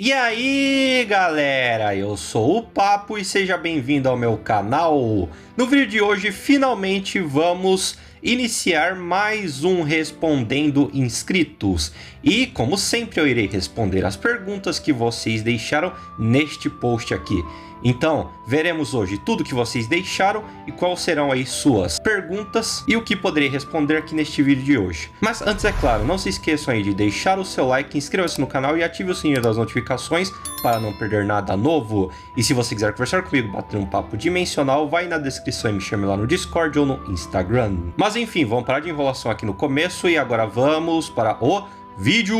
E aí galera, eu sou o Papo e seja bem-vindo ao meu canal. No vídeo de hoje finalmente vamos iniciar mais um Respondendo Inscritos. E como sempre eu irei responder as perguntas que vocês deixaram neste post aqui. Então, veremos hoje tudo que vocês deixaram e quais serão aí suas perguntas e o que poderei responder aqui neste vídeo de hoje. Mas antes, é claro, não se esqueçam aí de deixar o seu like, inscreva-se no canal e ative o sininho das notificações para não perder nada novo. E se você quiser conversar comigo, bater um papo dimensional, vai na descrição e me chame lá no Discord ou no Instagram. Mas enfim, vamos parar de enrolação aqui no começo e agora vamos para o vídeo!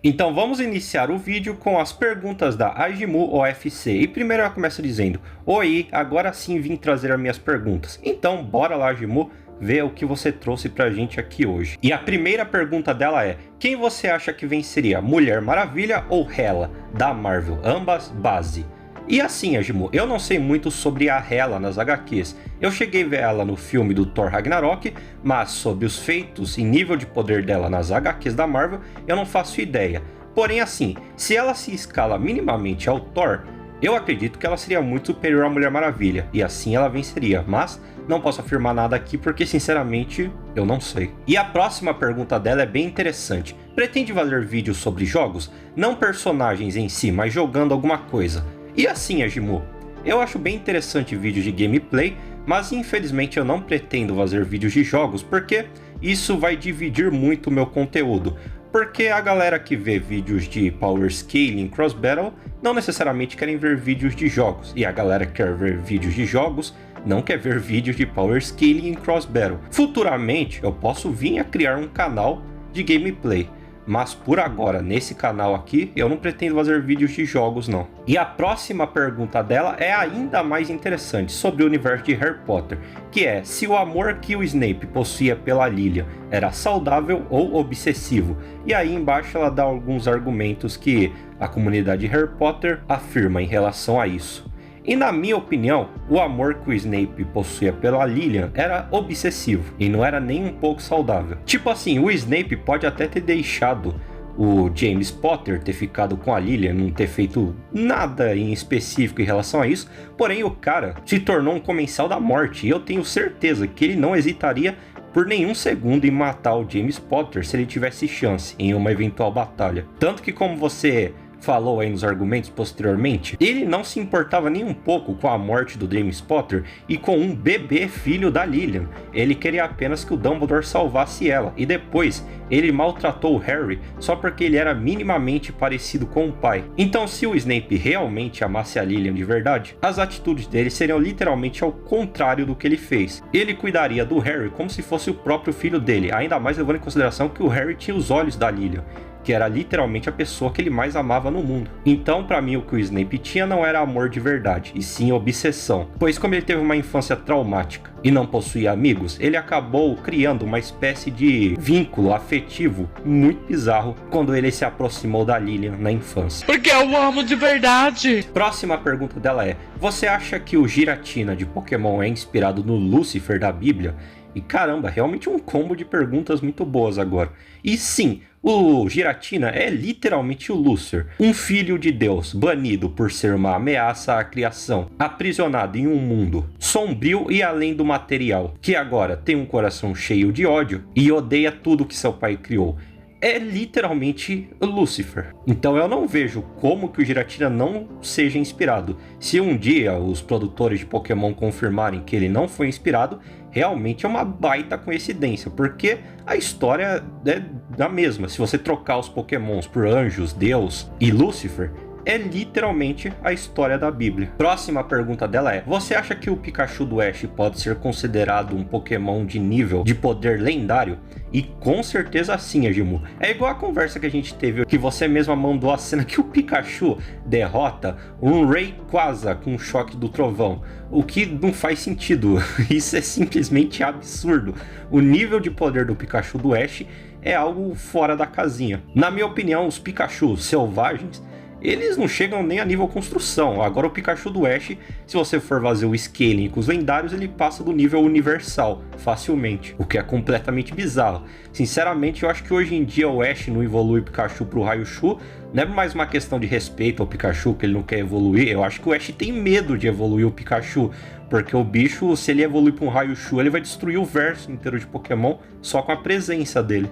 Então vamos iniciar o vídeo com as perguntas da Ajimu OFC. E primeiro ela começa dizendo: oi, agora sim vim trazer as minhas perguntas. Então bora lá, Ajimu, ver o que você trouxe pra gente aqui hoje. E a primeira pergunta dela é: quem você acha que venceria, Mulher Maravilha ou Hela, da Marvel? Ambas base. E assim, Ajimu, eu não sei muito sobre a Hela nas HQs. Eu cheguei a ver ela no filme do Thor Ragnarok, mas sobre os feitos e nível de poder dela nas HQs da Marvel, eu não faço ideia. Porém assim, se ela se escala minimamente ao Thor, eu acredito que ela seria muito superior à Mulher Maravilha, e assim ela venceria, mas não posso afirmar nada aqui porque sinceramente eu não sei. E a próxima pergunta dela é bem interessante. Pretende fazer vídeos sobre jogos? Não personagens em si, mas jogando alguma coisa. E assim, Ajimu, eu acho bem interessante vídeos de gameplay, mas infelizmente eu não pretendo fazer vídeos de jogos, porque isso vai dividir muito o meu conteúdo. Porque a galera que vê vídeos de Power Scaling Cross Battle não necessariamente querem ver vídeos de jogos, e a galera que quer ver vídeos de jogos não quer ver vídeos de Power Scaling Cross Battle. Futuramente eu posso vir a criar um canal de gameplay, mas por agora, nesse canal aqui, eu não pretendo fazer vídeos de jogos não. E a próxima pergunta dela é ainda mais interessante, sobre o universo de Harry Potter, que é: se o amor que o Snape possuía pela Lilian era saudável ou obsessivo? E aí embaixo ela dá alguns argumentos que a comunidade de Harry Potter afirma em relação a isso. E na minha opinião, o amor que o Snape possuía pela Lilian era obsessivo e não era nem um pouco saudável. Tipo assim, o Snape pode até ter deixado o James Potter ter ficado com a Lilian, não ter feito nada em específico em relação a isso, porém o cara se tornou um comensal da morte e eu tenho certeza que ele não hesitaria por nenhum segundo em matar o James Potter se ele tivesse chance em uma eventual batalha. Tanto que, como você falou aí nos argumentos posteriormente, ele não se importava nem um pouco com a morte do James Potter e com um bebê filho da Lilian. Ele queria apenas que o Dumbledore salvasse ela, e depois ele maltratou o Harry só porque ele era minimamente parecido com o pai. Então, se o Snape realmente amasse a Lilian de verdade, as atitudes dele seriam literalmente ao contrário do que ele fez. Ele cuidaria do Harry como se fosse o próprio filho dele, ainda mais levando em consideração que o Harry tinha os olhos da Lilian, que era literalmente a pessoa que ele mais amava no mundo. Então, pra mim, o que o Snape tinha não era amor de verdade, e sim obsessão. Pois como ele teve uma infância traumática e não possuía amigos, ele acabou criando uma espécie de vínculo afetivo muito bizarro quando ele se aproximou da Lilian na infância. Porque eu amo de verdade! Próxima pergunta dela é: você acha que o Giratina de Pokémon é inspirado no Lúcifer da Bíblia? E caramba, realmente um combo de perguntas muito boas agora. E sim, o Giratina é literalmente o Lúcifer, um filho de Deus, banido por ser uma ameaça à criação, aprisionado em um mundo sombrio e além do material, que agora tem um coração cheio de ódio e odeia tudo que seu pai criou. É literalmente Lúcifer. Então eu não vejo como que o Giratina não seja inspirado. Se um dia os produtores de Pokémon confirmarem que ele não foi inspirado, realmente é uma baita coincidência, porque a história é a mesma. Se você trocar os Pokémons por anjos, Deus e Lúcifer, é literalmente a história da Bíblia. Próxima pergunta dela é: você acha que o Pikachu do Ash pode ser considerado um Pokémon de nível de poder lendário? E com certeza sim, Ajimu. É igual a conversa que a gente teve, que você mesma mandou a cena que o Pikachu derrota um Rayquaza com o choque do trovão. O que não faz sentido. Isso é simplesmente absurdo. O nível de poder do Pikachu do Ash é algo fora da casinha. Na minha opinião, os Pikachu selvagens eles não chegam nem a nível construção. Agora o Pikachu do Ash, se você for fazer o scaling com os lendários, ele passa do nível universal facilmente, o que é completamente bizarro. Sinceramente, eu acho que hoje em dia o Ash não evolui o Pikachu pro Raichu, não é mais uma questão de respeito ao Pikachu, que ele não quer evoluir. Eu acho que o Ash tem medo de evoluir o Pikachu, porque o bicho, se ele evoluir para um Raichu, ele vai destruir o verso inteiro de Pokémon só com a presença dele.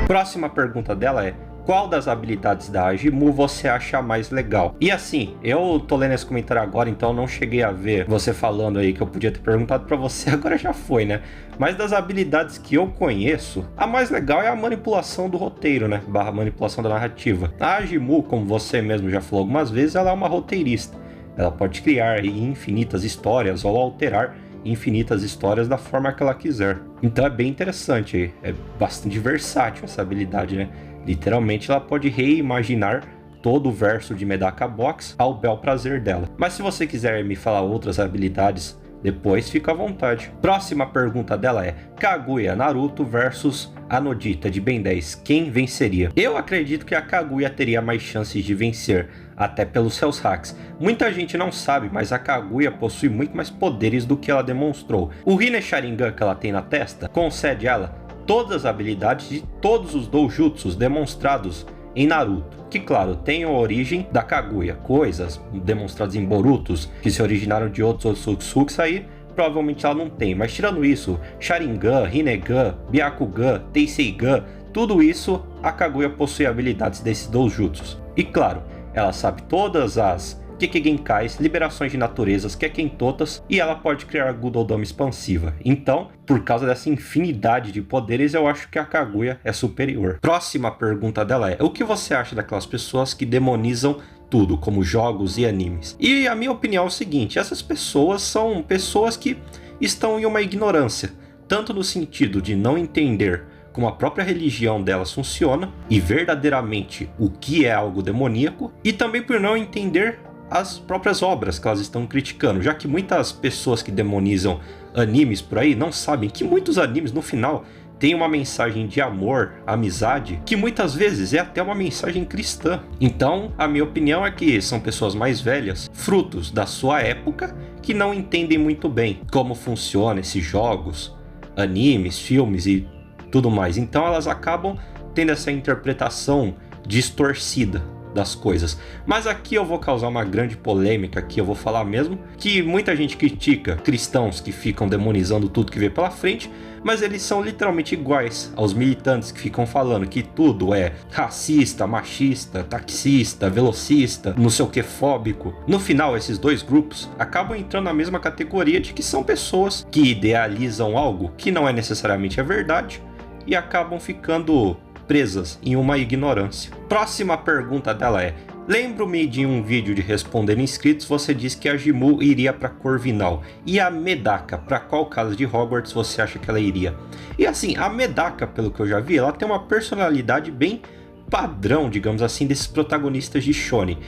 Próxima pergunta dela é: qual das habilidades da Agimu você acha mais legal? E assim, eu tô lendo esse comentário agora, então eu não cheguei a ver você falando aí que eu podia ter perguntado pra você, agora já foi, né? Mas das habilidades que eu conheço, a mais legal é a manipulação do roteiro, né? Barra manipulação da narrativa. A Agimu, como você mesmo já falou algumas vezes, ela é uma roteirista. Ela pode criar infinitas histórias ou alterar infinitas histórias da forma que ela quiser. Então é bem interessante, é bastante versátil essa habilidade, né? Literalmente ela pode reimaginar todo o verso de Medaka Box ao bel prazer dela. Mas se você quiser me falar outras habilidades depois, fica à vontade. Próxima pergunta dela é: Kaguya Naruto versus a Nodita de Ben 10, quem venceria? Eu acredito que a Kaguya teria mais chances de vencer, até pelos seus hacks. Muita gente não sabe, mas a Kaguya possui muito mais poderes do que ela demonstrou. O Rinne Sharingan que ela tem na testa concede a ela todas as habilidades de todos os doujutsus demonstrados em Naruto, que claro, tem a origem da Kaguya, coisas demonstradas em Borutos que se originaram de outros Otsutsuki aí, provavelmente ela não tem, mas tirando isso, Sharingan, Rinnegan, Byakugan, Teiseigan, tudo isso a Kaguya possui habilidades desses doujutsus. E claro, ela sabe todas as Genkais, liberações de naturezas, Kekentotas, e ela pode criar Gudodama expansiva. Então, por causa dessa infinidade de poderes, eu acho que a Kaguya é superior. Próxima pergunta dela é: o que você acha daquelas pessoas que demonizam tudo, como jogos e animes? E a minha opinião é o seguinte: essas pessoas são pessoas que estão em uma ignorância, tanto no sentido de não entender como a própria religião delas funciona e verdadeiramente o que é algo demoníaco, e também por não entender as próprias obras que elas estão criticando, já que muitas pessoas que demonizam animes por aí não sabem que muitos animes no final têm uma mensagem de amor, amizade, que muitas vezes é até uma mensagem cristã. Então, a minha opinião é que são pessoas mais velhas, frutos da sua época, que não entendem muito bem como funcionam esses jogos, animes, filmes e tudo mais. Então elas acabam tendo essa interpretação distorcida das coisas. Mas aqui eu vou causar uma grande polêmica, aqui eu vou falar mesmo que muita gente critica cristãos que ficam demonizando tudo que vê pela frente, mas eles são literalmente iguais aos militantes que ficam falando que tudo é racista, machista, taxista, velocista, não sei o que, fóbico. No final, esses dois grupos acabam entrando na mesma categoria de que são pessoas que idealizam algo que não é necessariamente a verdade e acabam ficando presas em uma ignorância. Próxima pergunta dela é: lembro-me de um vídeo de responder inscritos, você disse que a Agimu iria para Corvinal. E a Medaka, para qual casa de Hogwarts você acha que ela iria? E assim, a Medaka, pelo que eu já vi, ela tem uma personalidade bem padrão, digamos assim, desses protagonistas de shonen,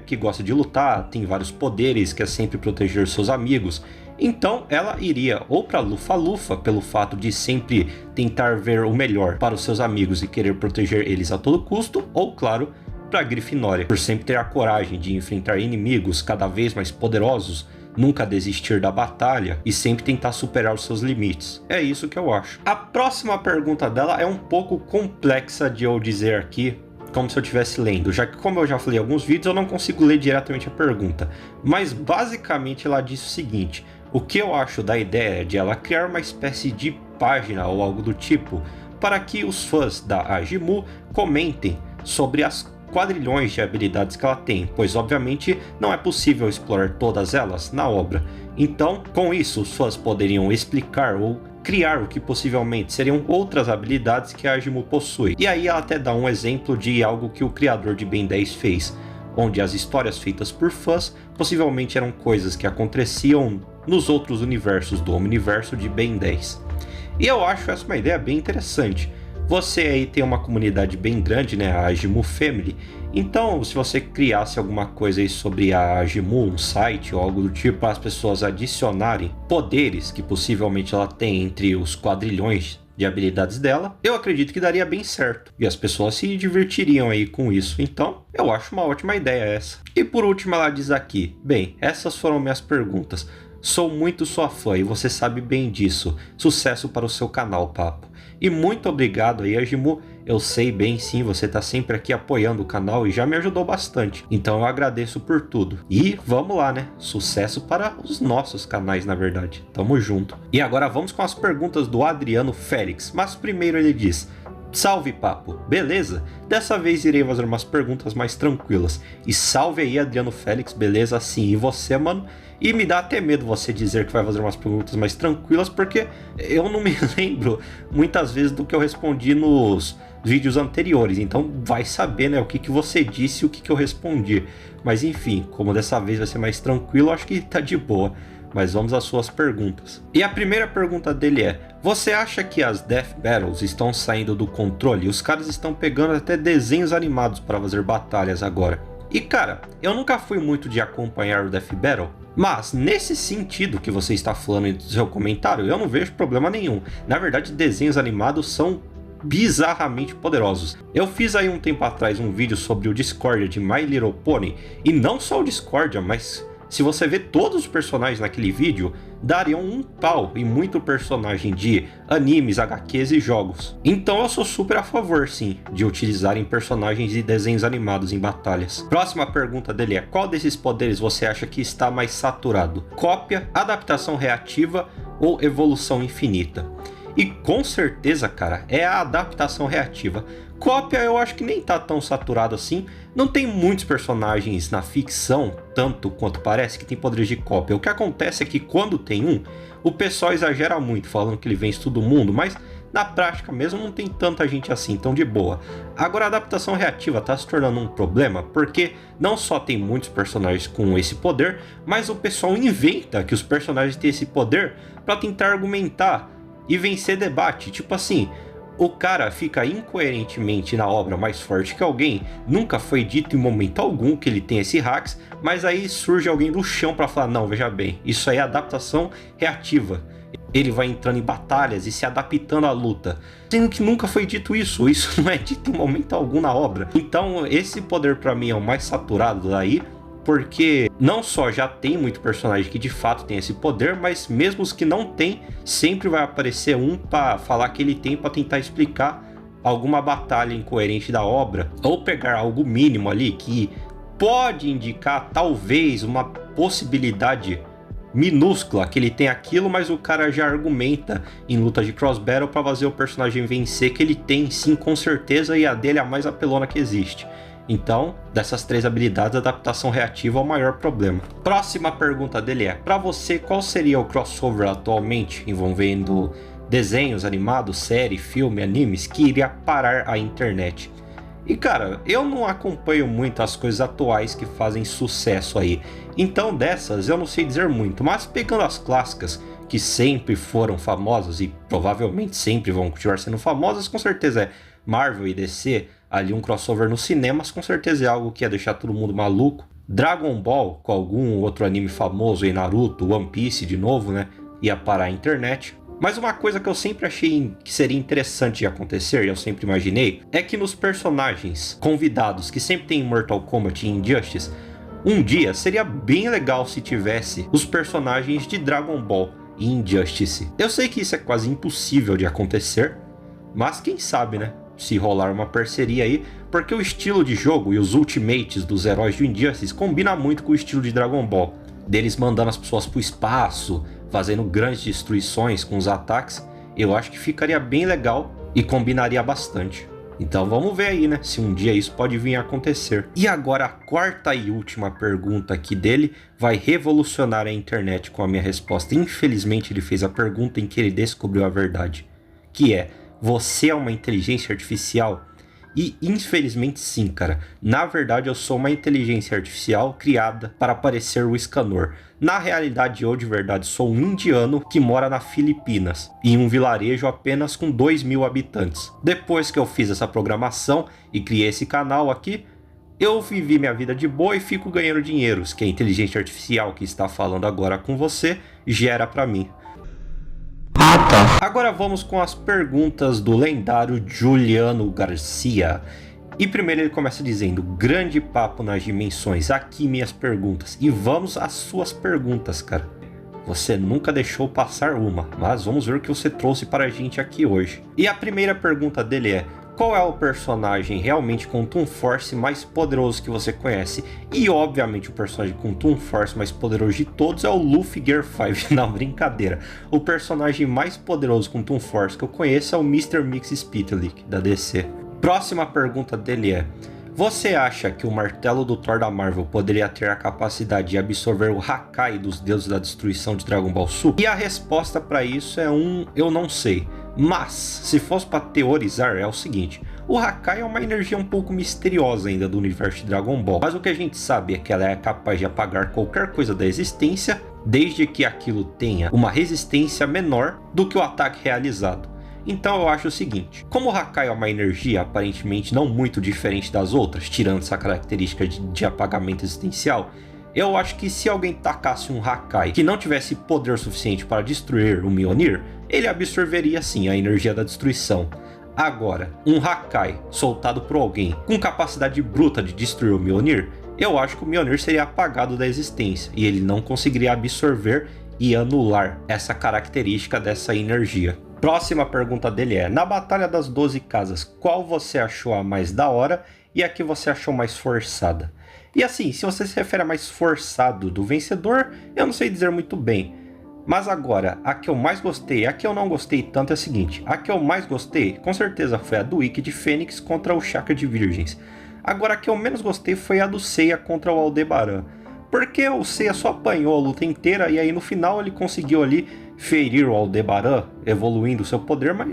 que gosta de lutar, tem vários poderes, quer sempre proteger seus amigos. Então ela iria ou para Lufa-Lufa, pelo fato de sempre tentar ver o melhor para os seus amigos e querer proteger eles a todo custo, ou claro, para Grifinória, por sempre ter a coragem de enfrentar inimigos cada vez mais poderosos, nunca desistir da batalha e sempre tentar superar os seus limites. É isso que eu acho. A próxima pergunta dela é um pouco complexa de eu dizer aqui, como se eu estivesse lendo, já que, como eu já falei em alguns vídeos, eu não consigo ler diretamente a pergunta. Mas basicamente ela diz o seguinte: o que eu acho da ideia de ela criar uma espécie de página ou algo do tipo, para que os fãs da Agimu comentem sobre as quadrilhões de habilidades que ela tem, pois obviamente não é possível explorar todas elas na obra. Então, com isso, os fãs poderiam explicar ou criar o que possivelmente seriam outras habilidades que a Agimu possui. E aí ela até dá um exemplo de algo que o criador de Ben 10 fez, onde as histórias feitas por fãs possivelmente eram coisas que aconteciam nos outros universos do Omniverso de Ben 10. E eu acho essa uma ideia bem interessante, Você aí tem uma comunidade bem grande, né, a Agimu Family. Então, se você criasse alguma coisa aí sobre a Agimu, um site ou algo do tipo, para as pessoas adicionarem poderes que possivelmente ela tem entre os quadrilhões de habilidades dela, eu acredito que daria bem certo. E as pessoas se divertiriam aí com isso. Então, eu acho uma ótima ideia essa. E por último, ela diz aqui: bem, essas foram minhas perguntas. Sou muito sua fã e você sabe bem disso. Sucesso para o seu canal, Papo. E muito obrigado aí, Agimu. Eu sei bem sim, você tá sempre aqui apoiando o canal e já me ajudou bastante. Então eu agradeço por tudo. E vamos lá, né? Sucesso para os nossos canais, na verdade. Tamo junto. E agora vamos com as perguntas do Adriano Félix. Mas primeiro ele diz: salve, Papo, beleza? Dessa vez irei fazer umas perguntas mais tranquilas. E salve aí, Adriano Félix, beleza? Sim, e você, mano? E me dá até medo você dizer que vai fazer umas perguntas mais tranquilas, porque eu não me lembro muitas vezes do que eu respondi nos vídeos anteriores. Então vai saber, né, o que você disse e o que eu respondi. Mas enfim, como dessa vez vai ser mais tranquilo, acho que tá de boa. Mas vamos às suas perguntas. E a primeira pergunta dele é: você acha que as Death Battles estão saindo do controle? Os caras estão pegando até desenhos animados para fazer batalhas agora. E cara, eu nunca fui muito de acompanhar o Death Battle, mas nesse sentido que você está falando no seu comentário, eu não vejo problema nenhum. Na verdade, desenhos animados são bizarramente poderosos. Eu fiz aí um tempo atrás um vídeo sobre o Discordia de My Little Pony, e não só o Discordia, mas se você ver todos os personagens naquele vídeo, dariam um pau em muito personagem de animes, HQs e jogos. Então eu sou super a favor, sim, de utilizarem personagens e desenhos animados em batalhas. Próxima pergunta dele é: qual desses poderes você acha que está mais saturado? Cópia, adaptação reativa ou evolução infinita? E com certeza, cara, é a adaptação reativa. Cópia eu acho que nem tá tão saturado assim. Não tem muitos personagens na ficção, tanto quanto parece, que tem poderes de cópia. O que acontece é que quando tem um, o pessoal exagera muito, falando que ele vence todo mundo, mas na prática mesmo não tem tanta gente assim, então de boa. Agora a adaptação reativa tá se tornando um problema, porque não só tem muitos personagens com esse poder, mas o pessoal inventa que os personagens têm esse poder para tentar argumentar e vencer debate. Tipo assim, o cara fica incoerentemente na obra mais forte que alguém, nunca foi dito em momento algum que ele tem esse hacks, mas aí surge alguém do chão para falar: não, veja bem, isso aí é adaptação reativa. Ele vai entrando em batalhas e se adaptando à luta, sendo que nunca foi dito isso não é dito em momento algum na obra. Então esse poder para mim é o mais saturado daí, porque não só já tem muito personagem que de fato tem esse poder, mas mesmo os que não tem, sempre vai aparecer um para falar que ele tem, para tentar explicar alguma batalha incoerente da obra, ou pegar algo mínimo ali que pode indicar talvez uma possibilidade minúscula que ele tem aquilo, mas o cara já argumenta em luta de cross battle para fazer o personagem vencer que ele tem sim, com certeza, e a dele é a mais apelona que existe. Então, dessas três habilidades, a adaptação reativa é o maior problema. Próxima pergunta dele é: para você, qual seria o crossover atualmente envolvendo desenhos animados, série, filme, animes que iria parar a internet? E cara, eu não acompanho muito as coisas atuais que fazem sucesso aí, então dessas eu não sei dizer muito, mas pegando as clássicas que sempre foram famosas e provavelmente sempre vão continuar sendo famosas, com certeza é Marvel e DC. Ali um crossover nos cinemas com certeza é algo que ia deixar todo mundo maluco. Dragon Ball com algum outro anime famoso, e Naruto, One Piece de novo, né, ia parar a internet. Mas uma coisa que eu sempre achei que seria interessante de acontecer, e eu sempre imaginei, é que nos personagens convidados que sempre tem em Mortal Kombat e Injustice, um dia seria bem legal se tivesse os personagens de Dragon Ball e Injustice. Eu sei que isso é quase impossível de acontecer, mas quem sabe, né? Se rolar uma parceria aí, porque o estilo de jogo e os ultimates dos heróis de Injustice combina muito com o estilo de Dragon Ball, deles mandando as pessoas pro espaço, fazendo grandes destruições com os ataques. Eu acho que ficaria bem legal e combinaria bastante. Então vamos ver aí, né, se um dia isso pode vir a acontecer. E agora a quarta e última pergunta aqui dele vai revolucionar a internet com a minha resposta. Infelizmente ele fez a pergunta em que ele descobriu a verdade, que é: você é uma inteligência artificial? E infelizmente sim, cara. Na verdade eu sou uma inteligência artificial criada para parecer o Escanor. Na realidade eu de verdade sou um indiano que mora na Filipinas, em um vilarejo apenas com 2.000 habitantes. Depois que eu fiz essa programação e criei esse canal aqui, eu vivi minha vida de boa e fico ganhando dinheiros que a inteligência artificial que está falando agora com você gera para mim. Agora vamos com as perguntas do lendário Juliano Garcia. E primeiro ele começa dizendo: grande papo nas dimensões, aqui minhas perguntas. E vamos às suas perguntas, cara. Você nunca deixou passar uma, mas vamos ver o que você trouxe para a gente aqui hoje. E a primeira pergunta dele é: qual é o personagem realmente com Toon Force mais poderoso que você conhece? E obviamente o personagem com Toon Force mais poderoso de todos é o Luffy Gear 5. Não, brincadeira. O personagem mais poderoso com Toon Force que eu conheço é o Mr. Mix Spitalik, da DC. Próxima pergunta dele é: você acha que o martelo do Thor da Marvel poderia ter a capacidade de absorver o Hakai dos deuses da destruição de Dragon Ball Super? E a resposta para isso é eu não sei. Mas, se fosse para teorizar, é o seguinte: o Hakai é uma energia um pouco misteriosa ainda do universo de Dragon Ball. Mas o que a gente sabe é que ela é capaz de apagar qualquer coisa da existência, desde que aquilo tenha uma resistência menor do que o ataque realizado. Então eu acho o seguinte: como o Hakai é uma energia aparentemente não muito diferente das outras, tirando essa característica de apagamento existencial, eu acho que se alguém tacasse um Hakai que não tivesse poder suficiente para destruir o Mjolnir, ele absorveria sim a energia da destruição. Agora, um Hakai soltado por alguém com capacidade bruta de destruir o Mjolnir, eu acho que o Mjolnir seria apagado da existência e ele não conseguiria absorver e anular essa característica dessa energia. Próxima pergunta dele é: na Batalha das 12 Casas, qual você achou a mais da hora e a que você achou mais forçada? E assim, se você se refere a mais forçado do vencedor, eu não sei dizer muito bem. Mas agora, a que eu mais gostei, a que eu não gostei tanto é a seguinte: a que eu mais gostei, com certeza foi a do Ikki de Fênix contra o Chakra de Virgens. Agora, a que eu menos gostei foi a do Seiya contra o Aldebaran. Porque o Seiya só apanhou a luta inteira e aí no final ele conseguiu ali ferir o Aldebaran, evoluindo seu poder, mas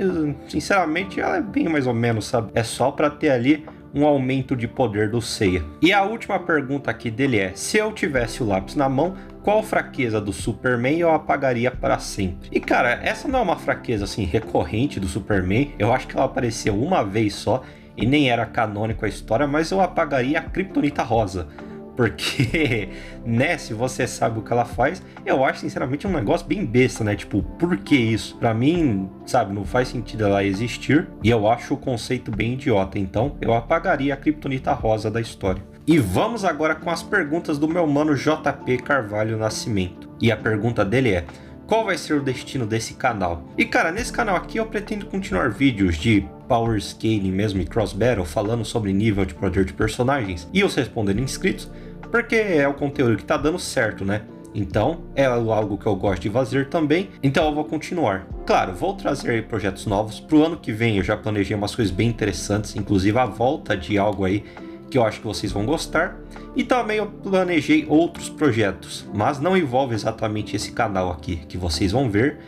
sinceramente ela é bem mais ou menos, sabe? É só pra ter ali um aumento de poder do Seiya. E a última pergunta aqui dele é: se eu tivesse o lápis na mão, qual fraqueza do Superman eu apagaria para sempre? E cara, essa não é uma fraqueza assim recorrente do Superman, eu acho que ela apareceu uma vez só e nem era canônico a história, mas eu apagaria a Kryptonita Rosa. Porque, né, se você sabe o que ela faz, eu acho sinceramente um negócio bem besta, né? Tipo, por que isso? Pra mim, sabe, não faz sentido ela existir e eu acho o conceito bem idiota. Então, eu apagaria a Kryptonita Rosa da história. E vamos agora com as perguntas do meu mano JP Carvalho Nascimento. E a pergunta dele é: qual vai ser o destino desse canal? E cara, nesse canal aqui eu pretendo continuar vídeos de Power Scaling mesmo e Cross Battle, falando sobre nível de poder de personagens e os respondendo inscritos, porque é o conteúdo que tá dando certo, né? Então, é algo que eu gosto de fazer também, então eu vou continuar. Claro, vou trazer aí projetos novos. Pro ano que vem eu já planejei umas coisas bem interessantes, inclusive a volta de algo aí que eu acho que vocês vão gostar. E também eu planejei outros projetos, mas não envolve exatamente esse canal aqui, que vocês vão ver,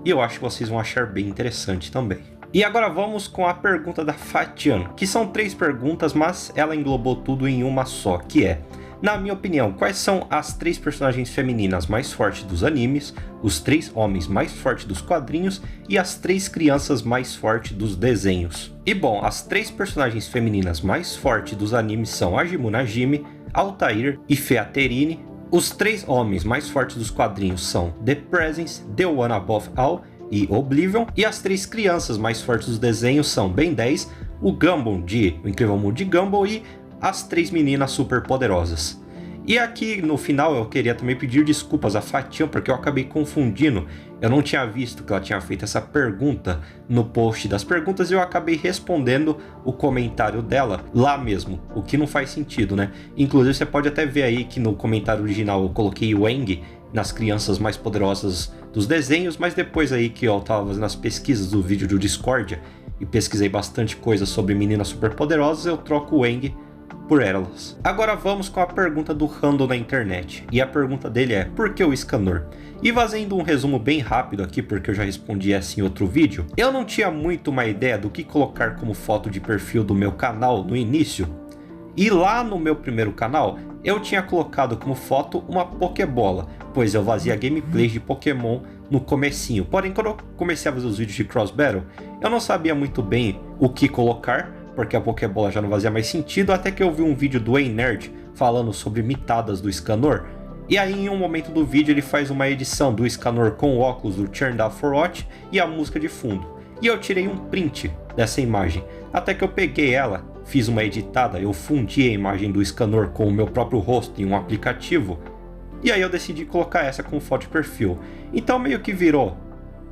e eu acho que vocês vão achar bem interessante também. E agora vamos com a pergunta da Fatian, que são 3 perguntas, mas ela englobou tudo em uma só, que é: na minha opinião, quais são as 3 personagens femininas mais fortes dos animes, os 3 homens mais fortes dos quadrinhos e as 3 crianças mais fortes dos desenhos? E bom, as 3 personagens femininas mais fortes dos animes são Ajimu Najime, Altair e Featherini. Os 3 homens mais fortes dos quadrinhos são The Presence, The One Above All e Oblivion. E as 3 crianças mais fortes dos desenhos são Ben 10, o Gumball de O Incrível Mundo de Gumball e as 3 meninas super poderosas. E aqui no final eu queria também pedir desculpas a Fatian, porque eu acabei confundindo. Eu não tinha visto que ela tinha feito essa pergunta no post das perguntas e eu acabei respondendo o comentário dela lá mesmo, o que não faz sentido, né? Inclusive você pode até ver aí que no comentário original eu coloquei o Aang nas crianças mais poderosas dos desenhos, mas depois aí que eu tava fazendo as pesquisas do vídeo do Discordia e pesquisei bastante coisa sobre meninas super poderosas, eu troco o Aang por elas. Agora vamos com a pergunta do random na internet. E a pergunta dele é: por que o Escanor? E fazendo um resumo bem rápido aqui, porque eu já respondi essa em outro vídeo, eu não tinha muito uma ideia do que colocar como foto de perfil do meu canal no início. E lá no meu primeiro canal, eu tinha colocado como foto uma Pokébola, pois eu fazia gameplays de Pokémon no comecinho. Porém, quando eu comecei a fazer os vídeos de Cross Battle, eu não sabia muito bem o que colocar, porque a Pokébola já não fazia mais sentido, até que eu vi um vídeo do Nerd falando sobre mitadas do Escanor. E aí em um momento do vídeo ele faz uma edição do Escanor com o óculos do Turn Down for What e a música de fundo. E eu tirei um print dessa imagem, até que eu peguei ela, fiz uma editada, eu fundi a imagem do Escanor com o meu próprio rosto em um aplicativo. E aí eu decidi colocar essa como foto de perfil. Então meio que virou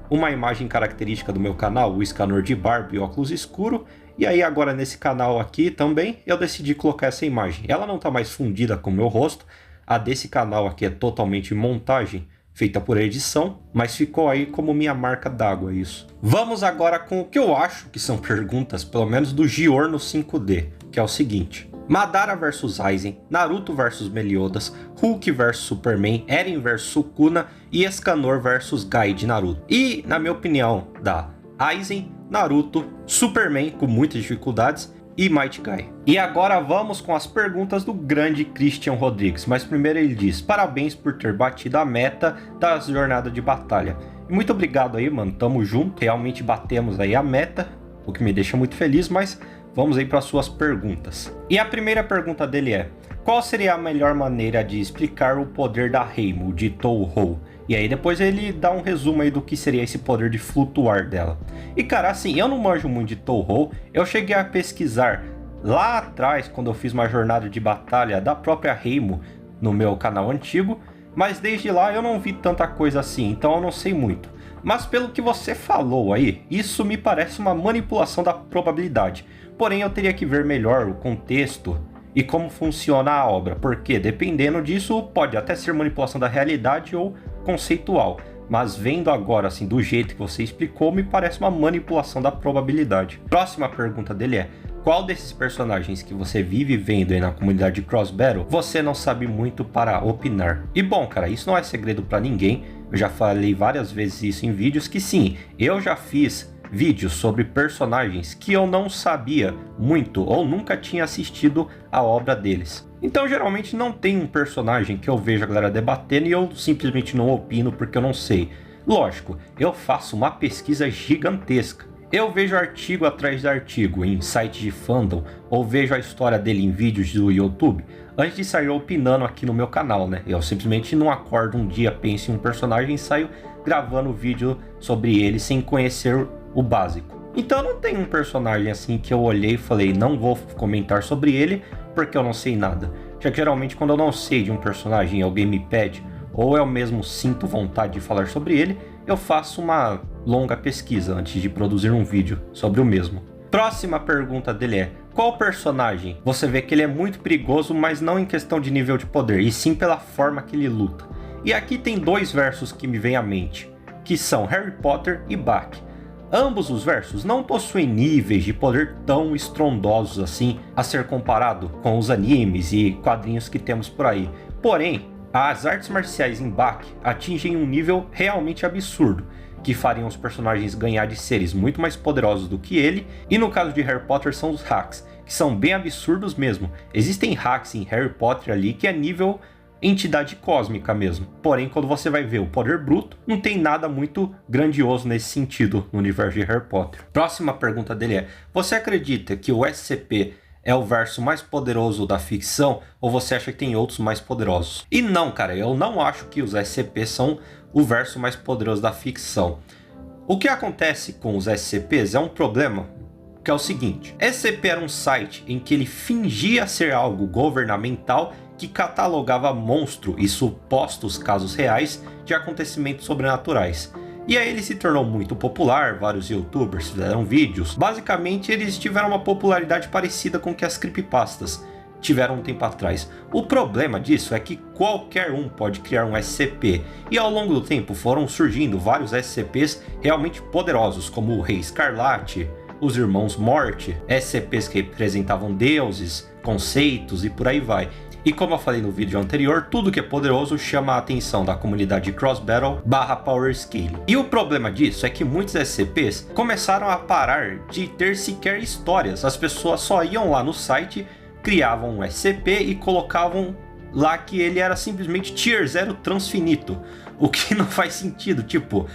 uma imagem característica do meu canal, o Escanor de barba e óculos escuro. E aí agora nesse canal aqui também eu decidi colocar essa imagem. Ela não está mais fundida com o meu rosto. A desse canal aqui é totalmente montagem, feita por edição, mas ficou aí como minha marca d'água isso. Vamos agora com o que eu acho que são perguntas, pelo menos do Giorno 5D, que é o seguinte: Madara vs Aizen, Naruto vs Meliodas, Hulk vs Superman, Eren vs Sukuna e Escanor vs Guy de Naruto. E, na minha opinião, dá Aizen, Naruto, Superman com muitas dificuldades e Might Guy. E agora vamos com as perguntas do grande Christian Rodrigues. Mas primeiro ele diz: parabéns por ter batido a meta da jornada de batalha. E muito obrigado aí, mano, tamo junto. Realmente batemos aí a meta, o que me deixa muito feliz, mas vamos aí para suas perguntas. E a primeira pergunta dele é: qual seria a melhor maneira de explicar o poder da Reimu de Touhou? E aí depois ele dá um resumo aí do que seria esse poder de flutuar dela. E cara, assim, eu não manjo muito de Touhou. Eu cheguei a pesquisar lá atrás, quando eu fiz uma jornada de batalha da própria Reimu no meu canal antigo, mas desde lá eu não vi tanta coisa assim, então eu não sei muito. Mas pelo que você falou aí, isso me parece uma manipulação da probabilidade. Porém eu teria que ver melhor o contexto e como funciona a obra, porque dependendo disso pode até ser manipulação da realidade ou conceitual, mas vendo agora assim do jeito que você explicou, me parece uma manipulação da probabilidade. Próxima pergunta dele é: qual desses personagens que você vive vendo aí na comunidade de Cross Battle você não sabe muito para opinar? E bom, cara, isso não é segredo para ninguém, eu já falei várias vezes isso em vídeos, que sim, eu já fiz vídeos sobre personagens que eu não sabia muito ou nunca tinha assistido a obra deles. Então geralmente não tem um personagem que eu vejo a galera debatendo e eu simplesmente não opino porque eu não sei. Lógico, eu faço uma pesquisa gigantesca. Eu vejo artigo atrás de artigo em sites de fandom ou vejo a história dele em vídeos do YouTube antes de sair opinando aqui no meu canal, né? Eu simplesmente não acordo um dia, penso em um personagem e saio gravando vídeo sobre ele sem conhecer o básico. Então não tem um personagem assim que eu olhei e falei, não vou comentar sobre ele porque eu não sei nada. Já que geralmente quando eu não sei de um personagem, alguém me pede, ou eu mesmo sinto vontade de falar sobre ele, eu faço uma longa pesquisa antes de produzir um vídeo sobre o mesmo. Próxima pergunta dele é: qual personagem você vê que ele é muito perigoso, mas não em questão de nível de poder, e sim pela forma que ele luta? E aqui tem dois versos que me vêm à mente, que são Harry Potter e Bach. Ambos os versos não possuem níveis de poder tão estrondosos assim a ser comparado com os animes e quadrinhos que temos por aí. Porém, as artes marciais em Bach atingem um nível realmente absurdo, que fariam os personagens ganhar de seres muito mais poderosos do que ele, e no caso de Harry Potter são os hacks, que são bem absurdos mesmo. Existem hacks em Harry Potter ali que é nível entidade cósmica mesmo. Porém, quando você vai ver o poder bruto, não tem nada muito grandioso nesse sentido no universo de Harry Potter. Próxima pergunta dele é: você acredita que o SCP é o verso mais poderoso da ficção, ou você acha que tem outros mais poderosos? E não, cara, eu não acho que os SCP são o verso mais poderoso da ficção. O que acontece com os SCPs é um problema, que é o seguinte: SCP era um site em que ele fingia ser algo governamental que catalogava monstro e supostos casos reais de acontecimentos sobrenaturais. E aí ele se tornou muito popular, vários youtubers fizeram vídeos. Basicamente eles tiveram uma popularidade parecida com que as creepypastas tiveram um tempo atrás. O problema disso é que qualquer um pode criar um SCP, e ao longo do tempo foram surgindo vários SCPs realmente poderosos, como o Rei Escarlate, os Irmãos Morte, SCPs que representavam deuses, conceitos e por aí vai. E como eu falei no vídeo anterior, tudo que é poderoso chama a atenção da comunidade Cross Battle / Power Scaling. E o problema disso é que muitos SCPs começaram a parar de ter sequer histórias. As pessoas só iam lá no site, criavam um SCP e colocavam lá que ele era simplesmente Tier 0 transfinito. O que não faz sentido, tipo,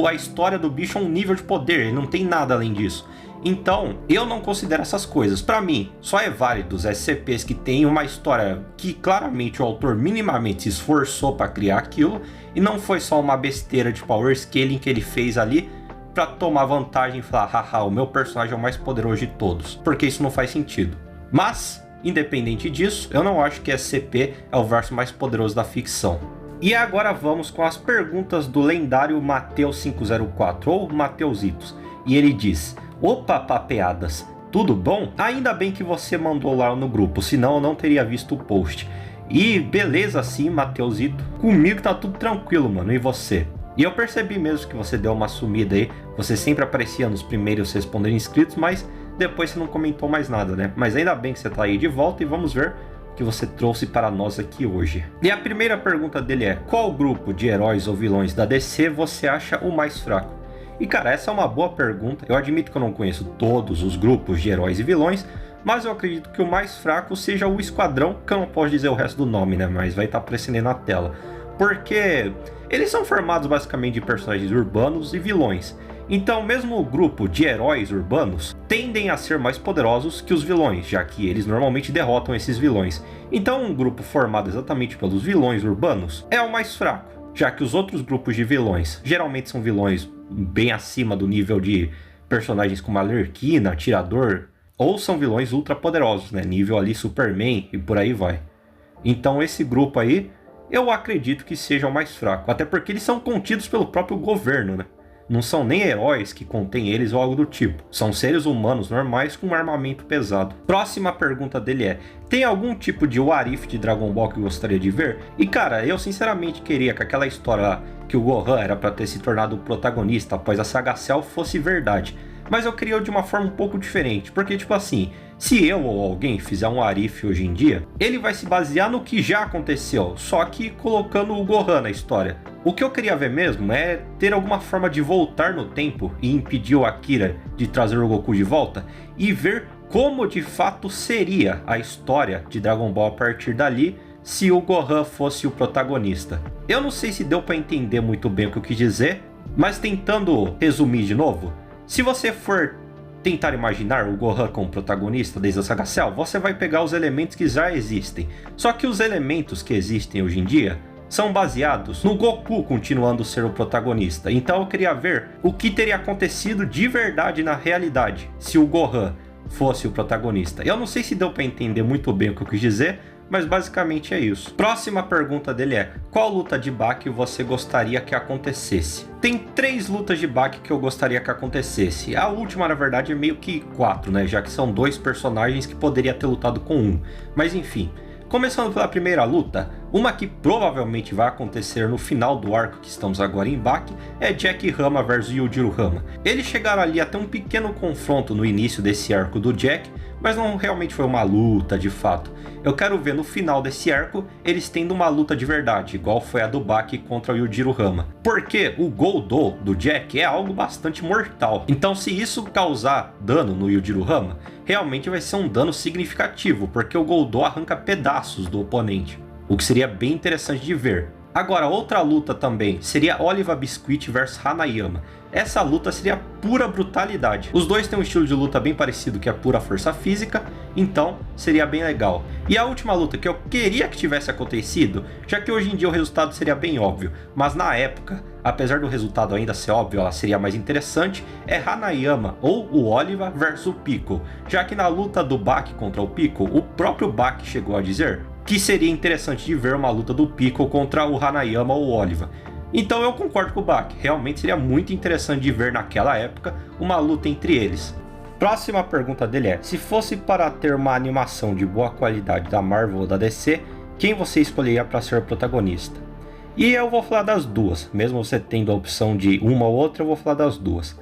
a história do bicho é um nível de poder, ele não tem nada além disso. Então, eu não considero essas coisas. Para mim, só é válido os SCPs que tem uma história que claramente o autor minimamente se esforçou para criar aquilo e não foi só uma besteira de power scaling que ele fez ali para tomar vantagem e falar, haha, o meu personagem é o mais poderoso de todos, porque isso não faz sentido. Mas, independente disso, eu não acho que SCP é o verso mais poderoso da ficção. E agora vamos com as perguntas do lendário Mateus 504 ou Mateusitos. E ele diz: opa, papeadas, tudo bom? Ainda bem que você mandou lá no grupo, senão eu não teria visto o post. E beleza sim, Mateusito, comigo tá tudo tranquilo, mano, e você? E eu percebi mesmo que você deu uma sumida aí, você sempre aparecia nos primeiros respondendo inscritos, mas depois você não comentou mais nada, né? Mas ainda bem que você tá aí de volta e vamos ver o que você trouxe para nós aqui hoje. E a primeira pergunta dele é: qual grupo de heróis ou vilões da DC você acha o mais fraco? E cara, essa é uma boa pergunta. Eu admito que eu não conheço todos os grupos de heróis e vilões, mas eu acredito que o mais fraco seja o Esquadrão, que eu não posso dizer o resto do nome, né? Mas vai estar aparecendo aí na tela. Porque eles são formados basicamente de personagens urbanos e vilões. Então, mesmo o grupo de heróis urbanos tendem a ser mais poderosos que os vilões, já que eles normalmente derrotam esses vilões. Então, um grupo formado exatamente pelos vilões urbanos é o mais fraco, já que os outros grupos de vilões geralmente são vilões bem acima do nível de personagens como Arlequina, Atirador, ou são vilões ultra poderosos, né? Nível ali Superman e por aí vai. Então esse grupo aí, eu acredito que seja o mais fraco, até porque eles são contidos pelo próprio governo, né? Não são nem heróis que contêm eles ou algo do tipo. São seres humanos normais com um armamento pesado. Próxima pergunta dele é: tem algum tipo de what if de Dragon Ball que gostaria de ver? E cara, eu sinceramente queria que aquela história lá, que o Gohan era para ter se tornado o protagonista após a Saga Cell, fosse verdade. Mas eu queria de uma forma um pouco diferente, porque tipo assim, se eu ou alguém fizer um what if hoje em dia, ele vai se basear no que já aconteceu, só que colocando o Gohan na história. O que eu queria ver mesmo é ter alguma forma de voltar no tempo e impedir o Akira de trazer o Goku de volta e ver como de fato seria a história de Dragon Ball a partir dali, se o Gohan fosse o protagonista. Eu não sei se deu para entender muito bem o que eu quis dizer, mas tentando resumir de novo, se você for tentar imaginar o Gohan como protagonista desde a Saga Cell, você vai pegar os elementos que já existem. Só que os elementos que existem hoje em dia são baseados no Goku continuando a ser o protagonista. Então eu queria ver o que teria acontecido de verdade na realidade se o Gohan fosse o protagonista. Eu não sei se deu para entender muito bem o que eu quis dizer, mas basicamente é isso. Próxima pergunta dele é: qual luta de Baki você gostaria que acontecesse? Tem 3 lutas de Baki que eu gostaria que acontecesse. A última, na verdade, é meio que 4, né? Já que são 2 personagens que poderia ter lutado com um. Mas enfim, começando pela primeira luta, uma que provavelmente vai acontecer no final do arco que estamos agora em Baki, é Jack Rama vs Yujiro Rama. Eles chegaram ali até um pequeno confronto no início desse arco do Jack, mas não realmente foi uma luta de fato. Eu quero ver no final desse arco eles tendo uma luta de verdade, igual foi a do Baki contra o Yujiro Rama. Porque o Goldou do Jack é algo bastante mortal. Então se isso causar dano no Yujiro Rama, realmente vai ser um dano significativo, porque o Goldou arranca pedaços do oponente, o que seria bem interessante de ver. Agora, outra luta também seria Oliva Biscuit vs Hanayama. Essa luta seria pura brutalidade. Os dois têm um estilo de luta bem parecido, que é pura força física, então seria bem legal. E a última luta que eu queria que tivesse acontecido, já que hoje em dia o resultado seria bem óbvio, mas na época, apesar do resultado ainda ser óbvio, ela seria mais interessante, é Hanayama ou o Oliva versus o Piccolo, já que na luta do Baki contra o Piccolo, o próprio Baki chegou a dizer que seria interessante de ver uma luta do Piccolo contra o Hanayama ou o Oliva. Então eu concordo com o Baki, realmente seria muito interessante de ver naquela época uma luta entre eles. Próxima pergunta dele é: se fosse para ter uma animação de boa qualidade da Marvel ou da DC, quem você escolheria para ser o protagonista? E eu vou falar das duas, mesmo você tendo a opção de uma ou outra, eu vou falar das duas.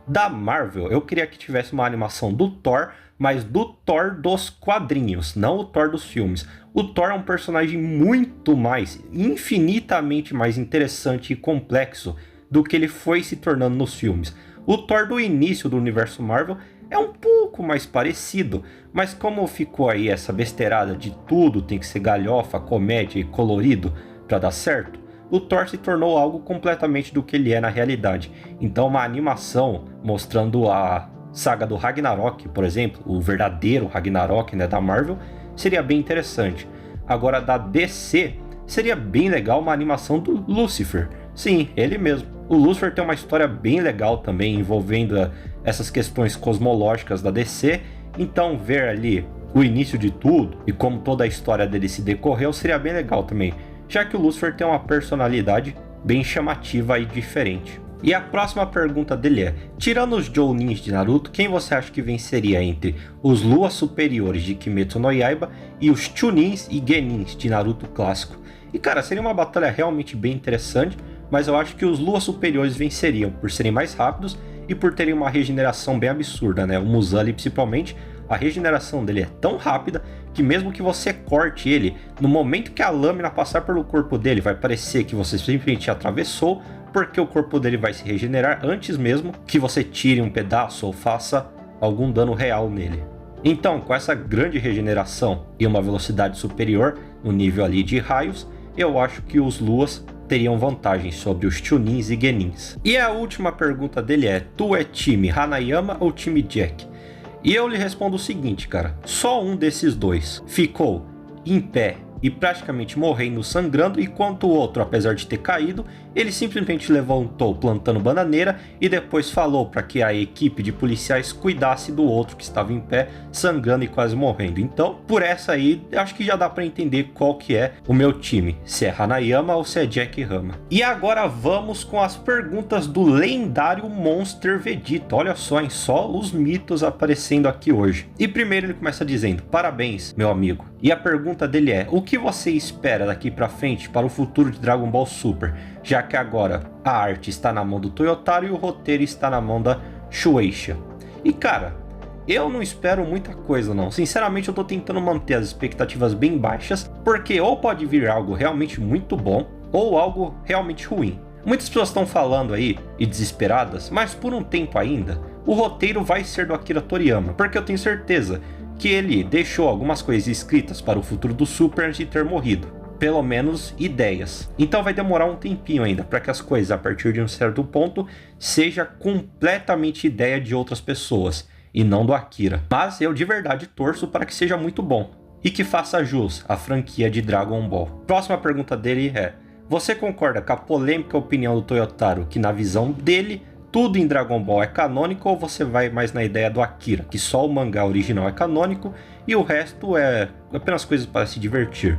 Da Marvel, eu queria que tivesse uma animação do Thor, mas do Thor dos quadrinhos, não o Thor dos filmes. O Thor é um personagem muito mais, infinitamente mais interessante e complexo do que ele foi se tornando nos filmes. O Thor do início do universo Marvel é um pouco mais parecido, mas como ficou aí essa besteirada de tudo tem que ser galhofa, comédia e colorido para dar certo, o Thor se tornou algo completamente do que ele é na realidade. Então uma animação mostrando a saga do Ragnarok, por exemplo, o verdadeiro Ragnarok, né, da Marvel, seria bem interessante. Agora da DC, seria bem legal uma animação do Lucifer. Sim, ele mesmo. O Lucifer tem uma história bem legal também, envolvendo essas questões cosmológicas da DC, então ver ali o início de tudo e como toda a história dele se decorreu seria bem legal também, já que o Lucifer tem uma personalidade bem chamativa e diferente. E a próxima pergunta dele é: tirando os Jounins de Naruto, quem você acha que venceria entre os Luas Superiores de Kimetsu no Yaiba e os Chunins e Genins de Naruto clássico? E cara, seria uma batalha realmente bem interessante, mas eu acho que os Luas Superiores venceriam por serem mais rápidos e por terem uma regeneração bem absurda, né? O Muzan principalmente, a regeneração dele é tão rápida que mesmo que você corte ele, no momento que a lâmina passar pelo corpo dele, vai parecer que você simplesmente atravessou, porque o corpo dele vai se regenerar antes mesmo que você tire um pedaço ou faça algum dano real nele. Então, com essa grande regeneração e uma velocidade superior no nível ali de raios, eu acho que os Luas teriam vantagem sobre os Chunins e Genins. E a última pergunta dele é: tu é time Hanayama ou time Jack? E eu lhe respondo o seguinte, cara, só um desses dois ficou em pé e praticamente morrendo sangrando, enquanto o outro, apesar de ter caído, ele simplesmente levantou plantando bananeira e depois falou para que a equipe de policiais cuidasse do outro que estava em pé, sangrando e quase morrendo. Então, por essa aí, acho que já dá para entender qual que é o meu time, se é Hanayama ou se é Jack Rama. E agora vamos com as perguntas do lendário Monster Vegeta. Olha só, hein? Só os mitos aparecendo aqui hoje. E primeiro ele começa dizendo: parabéns, meu amigo. E a pergunta dele é: o que você espera daqui pra frente para o futuro de Dragon Ball Super? Já que agora a arte está na mão do Toyotaro e o roteiro está na mão da Shueisha. E cara, eu não espero muita coisa não. Sinceramente eu tô tentando manter as expectativas bem baixas, porque ou pode vir algo realmente muito bom, ou algo realmente ruim. Muitas pessoas estão falando aí, e desesperadas, mas por um tempo ainda, o roteiro vai ser do Akira Toriyama, porque eu tenho certeza que ele deixou algumas coisas escritas para o futuro do Super antes de ter morrido. Pelo menos ideias. Então vai demorar um tempinho ainda para que as coisas, a partir de um certo ponto, seja completamente ideia de outras pessoas e não do Akira. Mas eu de verdade torço para que seja muito bom e que faça jus à franquia de Dragon Ball. Próxima pergunta dele é: você concorda com a polêmica opinião do Toyotaro que na visão dele tudo em Dragon Ball é canônico, ou você vai mais na ideia do Akira, que só o mangá original é canônico e o resto é apenas coisas para se divertir?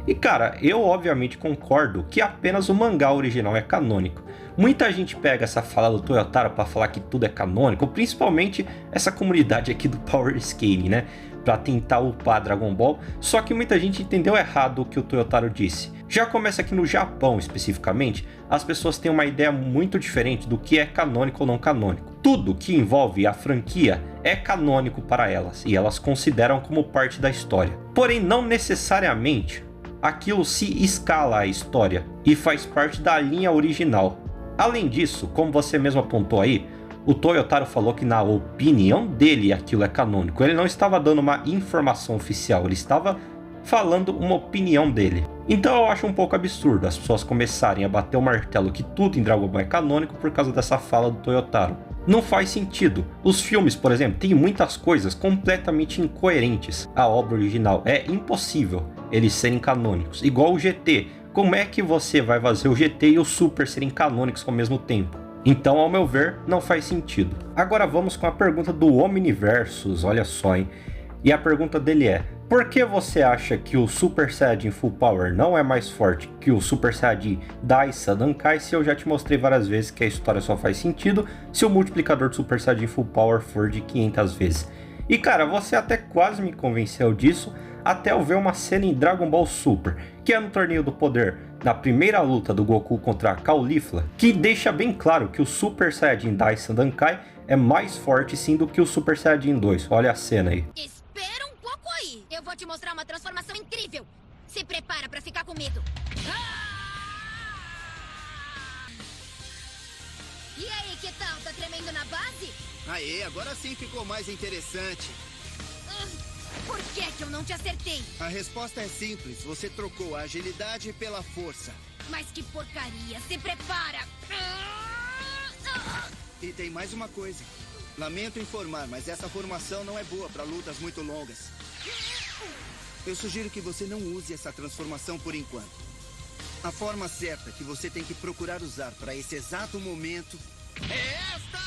E cara, eu obviamente concordo que apenas o mangá original é canônico. Muita gente pega essa fala do Toyotaro para falar que tudo é canônico, principalmente essa comunidade aqui do Power Scaling, né? Para tentar upar Dragon Ball, só que muita gente entendeu errado o que o Toyotaro disse. Já começa aqui no Japão especificamente, as pessoas têm uma ideia muito diferente do que é canônico ou não canônico. Tudo que envolve a franquia é canônico para elas, e elas consideram como parte da história. Porém, não necessariamente aquilo se escala à história e faz parte da linha original. Além disso, como você mesmo apontou aí, o Toyotaro falou que na opinião dele aquilo é canônico. Ele não estava dando uma informação oficial, ele estava falando uma opinião dele. Então eu acho um pouco absurdo as pessoas começarem a bater o martelo que tudo em Dragon Ball é canônico por causa dessa fala do Toyotaro. Não faz sentido. Os filmes, por exemplo, tem muitas coisas completamente incoerentes à obra original. É impossível eles serem canônicos. Igual o GT. Como é que você vai fazer o GT e o Super serem canônicos ao mesmo tempo? Então, ao meu ver, não faz sentido. Agora vamos com a pergunta do Omniversus. Olha só, hein? E a pergunta dele é: por que você acha que o Super Saiyajin Full Power não é mais forte que o Super Saiyajin Daisa Dankai, se eu já te mostrei várias vezes que a história só faz sentido se o multiplicador do Super Saiyajin Full Power for de 500 vezes? E cara, você até quase me convenceu disso, até eu ver uma cena em Dragon Ball Super, que é no Torneio do Poder, na primeira luta do Goku contra a Caulifla, que deixa bem claro que o Super Saiyajin Daisa Dankai é mais forte sim do que o Super Saiyajin 2. Olha a cena aí. Espera um pouco aí. Eu vou te mostrar uma transformação incrível. Se prepara pra ficar com medo. E aí, que tal? Tá tremendo na base? Aê, agora sim ficou mais interessante. Por que eu não te acertei? A resposta é simples. Você trocou a agilidade pela força. Mas que porcaria. Se prepara. E tem mais uma coisa. Lamento informar, mas essa formação não é boa para lutas muito longas. Eu sugiro que você não use essa transformação por enquanto. A forma certa que você tem que procurar usar para esse exato momento é esta!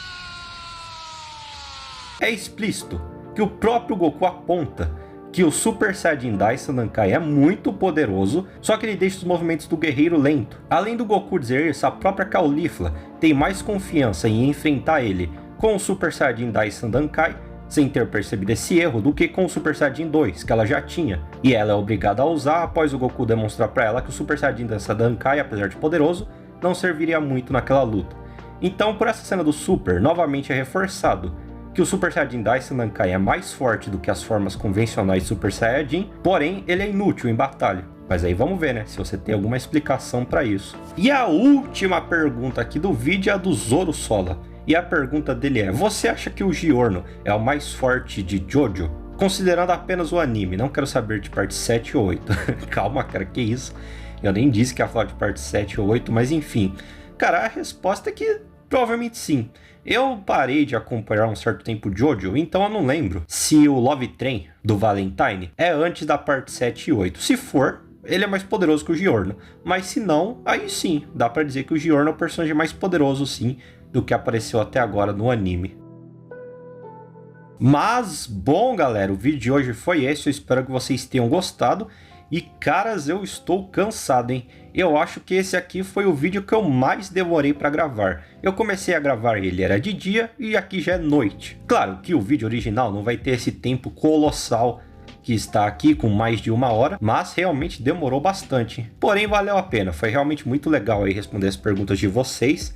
É explícito que o próprio Goku aponta que o Super Saiyajin Daisan Nankai é muito poderoso, só que ele deixa os movimentos do guerreiro lento. Além do Goku dizer isso, a própria Caulifla tem mais confiança em enfrentar ele com o Super Saiyajin Daisan Nankai, sem ter percebido esse erro, do que com o Super Saiyajin 2, que ela já tinha. E ela é obrigada a usar após o Goku demonstrar para ela que o Super Saiyajin Daisan Nankai, apesar de poderoso, não serviria muito naquela luta. Então, por essa cena do Super, novamente é reforçado que o Super Saiyajin Daisan Nankai é mais forte do que as formas convencionais Super Saiyajin, porém ele é inútil em batalha. Mas aí vamos ver, né, se você tem alguma explicação para isso. E a última pergunta aqui do vídeo é a do Zoro Sola. E a pergunta dele é: você acha que o Giorno é o mais forte de Jojo? Considerando apenas o anime, não quero saber de parte 7 ou 8. Calma, cara, que isso? Eu nem disse que ia falar de parte 7 ou 8, mas enfim. Cara, a resposta é que provavelmente sim. Eu parei de acompanhar um certo tempo Jojo, então eu não lembro se o Love Train do Valentine é antes da parte 7 e 8. Se for, ele é mais poderoso que o Giorno. Mas se não, aí sim, dá pra dizer que o Giorno é o personagem mais poderoso sim do que apareceu até agora no anime. Mas, bom galera, o vídeo de hoje foi esse, eu espero que vocês tenham gostado. E caras, eu estou cansado, hein? Eu acho que esse aqui foi o vídeo que eu mais demorei para gravar. Eu comecei a gravar ele, era de dia e aqui já é noite. Claro que o vídeo original não vai ter esse tempo colossal que está aqui com mais de 1 hora, mas realmente demorou bastante. Porém, valeu a pena, foi realmente muito legal aí responder as perguntas de vocês.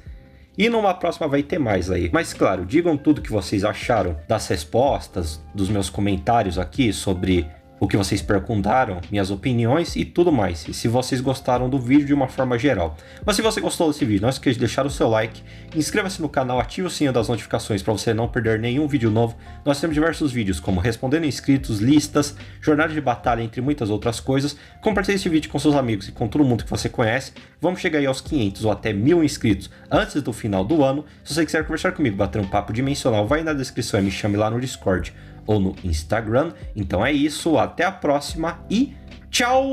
E numa próxima vai ter mais aí. Mas claro, digam tudo que vocês acharam das respostas, dos meus comentários aqui sobre o que vocês perguntaram, minhas opiniões e tudo mais. E se vocês gostaram do vídeo de uma forma geral. Mas se você gostou desse vídeo, não esqueça de deixar o seu like, inscreva-se no canal, ative o sininho das notificações para você não perder nenhum vídeo novo. Nós temos diversos vídeos como respondendo inscritos, listas, jornada de batalha, entre muitas outras coisas. Compartilhe esse vídeo com seus amigos e com todo mundo que você conhece. Vamos chegar aí aos 500 ou até 1000 inscritos antes do final do ano. Se você quiser conversar comigo, bater um papo dimensional, vai na descrição e me chame lá no Discord ou no Instagram. Então é isso, até a próxima e tchau!